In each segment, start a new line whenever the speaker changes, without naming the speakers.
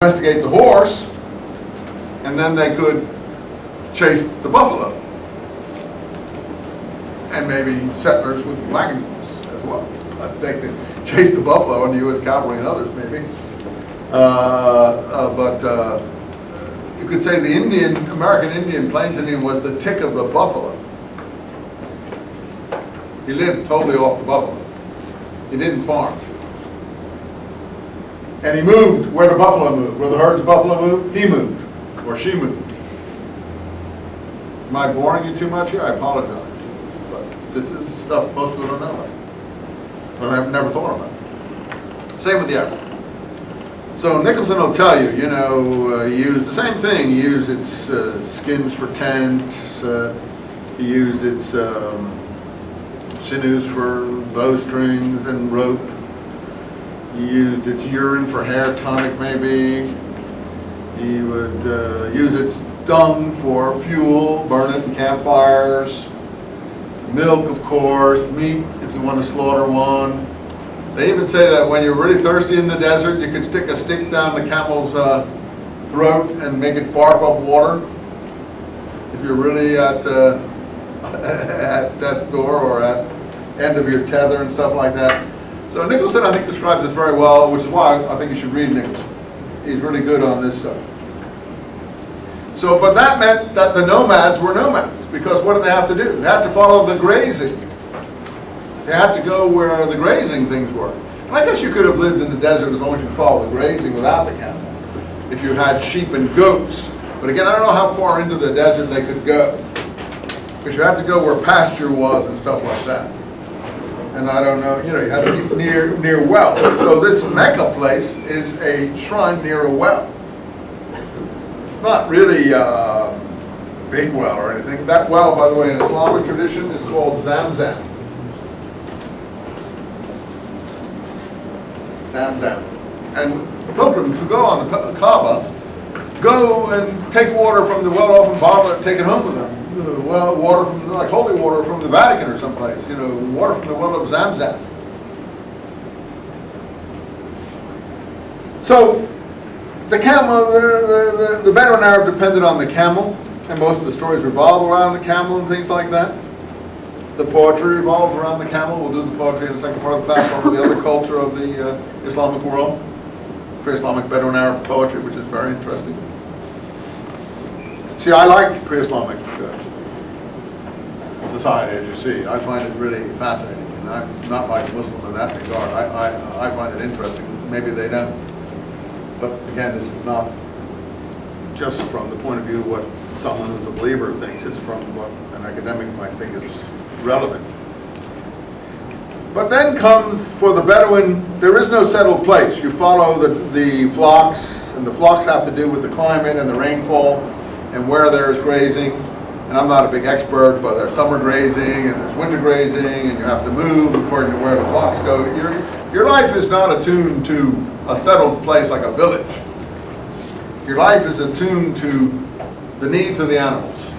domesticate the horse, and then they could chase the buffalo. And maybe settlers with wagons as well. They could chase the buffalo and the U.S. cavalry and others maybe. But you could say the American Indian, Plains Indian was the tick of the buffalo. He lived totally off the buffalo. He didn't farm. And he moved where the buffalo moved. Where the herds of buffalo moved, he moved. Or she moved. Am I boring you too much here? I apologize. But this is stuff most people don't know about. But I've never thought about it. Same with the apple. So Nicholson will tell you, you know, he used the same thing. He used its skins for tents. He used its sinews for bowstrings and rope. He used its urine for hair tonic, maybe. He would use its dung for fuel, burn it in campfires. Milk, of course. Meat, if you want to slaughter one. They even say that when you're really thirsty in the desert, you could stick a stick down the camel's throat and make it barf up water. If you're really at death's door or at end of your tether and stuff like that. So Nicholson, I think, describes this very well, which is why I think you should read Nicholson. He's really good on this subject. So, but that meant that the nomads were nomads, because what did they have to do? They had to follow the grazing. They had to go where the grazing things were. And I guess you could have lived in the desert as long as you follow the grazing without the camel, if you had sheep and goats. But again, I don't know how far into the desert they could go, because you had to go where pasture was and stuff like that. And I don't know, you know, you had to be near wells. So this Mecca place is a shrine near a well. It's not really a big well or anything. That well, by the way, in Islamic tradition is called Zamzam. Zamzam. And pilgrims who go on the Kaaba go and take water from the well off and bottle it and take it home with them. Well, water from, like holy water from the Vatican or someplace, you know, water from the well of Zamzam. So, the camel, the Bedouin Arab depended on the camel, and most of the stories revolve around the camel and things like that. The poetry revolves around the camel. We'll do the poetry in the second part of the class over the other culture of the Islamic world, pre-Islamic Bedouin Arab poetry, which is very interesting. See, I like pre-Islamic society, as you see. I find it really fascinating, and I'm not like a Muslim in that regard. I find it interesting. Maybe they don't. But again, this is not just from the point of view what someone who's a believer thinks. It's from what an academic might think is relevant. But then comes, for the Bedouin, there is no settled place. You follow the flocks, and the flocks have to do with the climate and the rainfall and where there's grazing. And I'm not a big expert, but there's summer grazing and there's winter grazing, and you have to move according to where the flocks go. Your life is not attuned to a settled place like a village. Your life is attuned to the needs of the animals.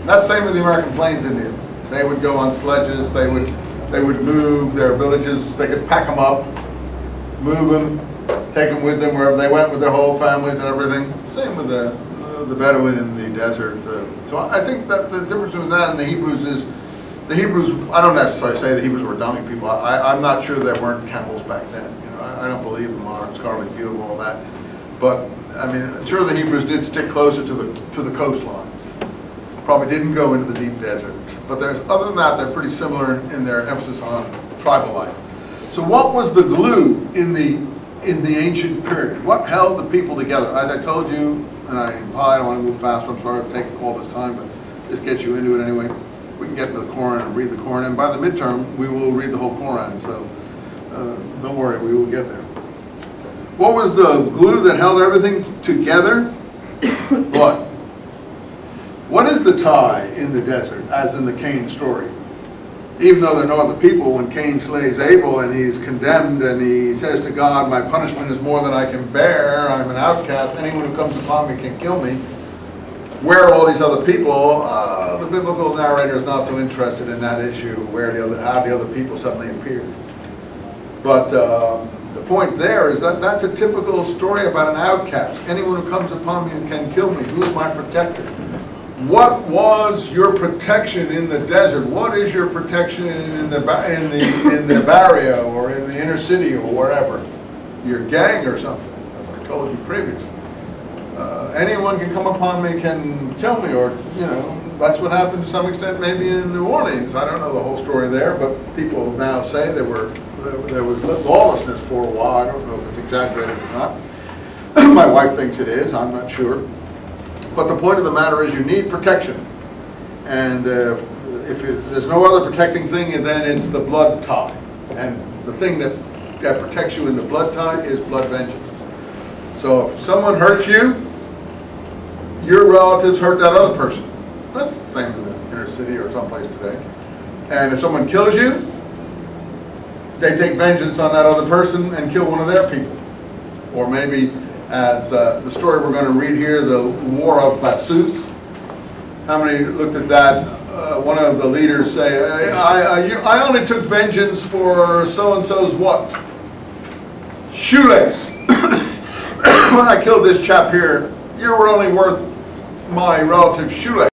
That's the same with the American Plains Indians. They would go on sledges, they would move their villages, they could pack them up, move them, take them with them wherever they went with their whole families and everything. Same with the Bedouin in the desert. So I think that the difference with that and the Hebrews is, the Hebrews, I don't necessarily say the Hebrews were dummy people. I'm not sure there weren't camels back then. You know, I don't believe in modern scholarly view of all that. But I mean, sure, the Hebrews did stick closer to the coastlines. Probably didn't go into the deep desert. But other than that, they're pretty similar in their emphasis on tribal life. So what was the glue in the ancient period? What held the people together? As I told you, and I don't want to move fast, I'm sorry to take all this time, but this gets you into it anyway. We can get into the Quran and read the Quran, and by the midterm, we will read the whole Quran, so don't worry, we will get there. What was the glue that held everything together? Blood. What is the tie in the desert, as in the Cain story? Even though there are no other people, when Cain slays Abel and he's condemned and he says to God, my punishment is more than I can bear, I'm an outcast, anyone who comes upon me can kill me. Where are all these other people? The biblical narrator is not so interested in that issue, how the other people suddenly appeared. But the point there is that that's a typical story about an outcast. Anyone who comes upon me can kill me. Who is my protector? What was your protection in the desert? What is your protection in the barrio or in the inner city or wherever? Your gang or something, as I told you previously. Anyone can come upon me, can kill me, or, you know, that's what happened to some extent maybe in New Orleans. I don't know the whole story there, but people now say there was lawlessness for a while. I don't know if it's exaggerated or not. My wife thinks it is, I'm not sure. But the point of the matter is you need protection. And if there's no other protecting thing, then it's the blood tie. And the thing that protects you in the blood tie is blood vengeance. So if someone hurts you, your relatives hurt that other person. That's the same in the inner city or someplace today. And if someone kills you, they take vengeance on that other person and kill one of their people. Or maybe, as the story we're going to read here, the War of Bassus. How many looked at that? One of the leaders say, I only took vengeance for so-and-so's what? Shoelace. When I killed this chap here, you were only worth my relative's shoelace.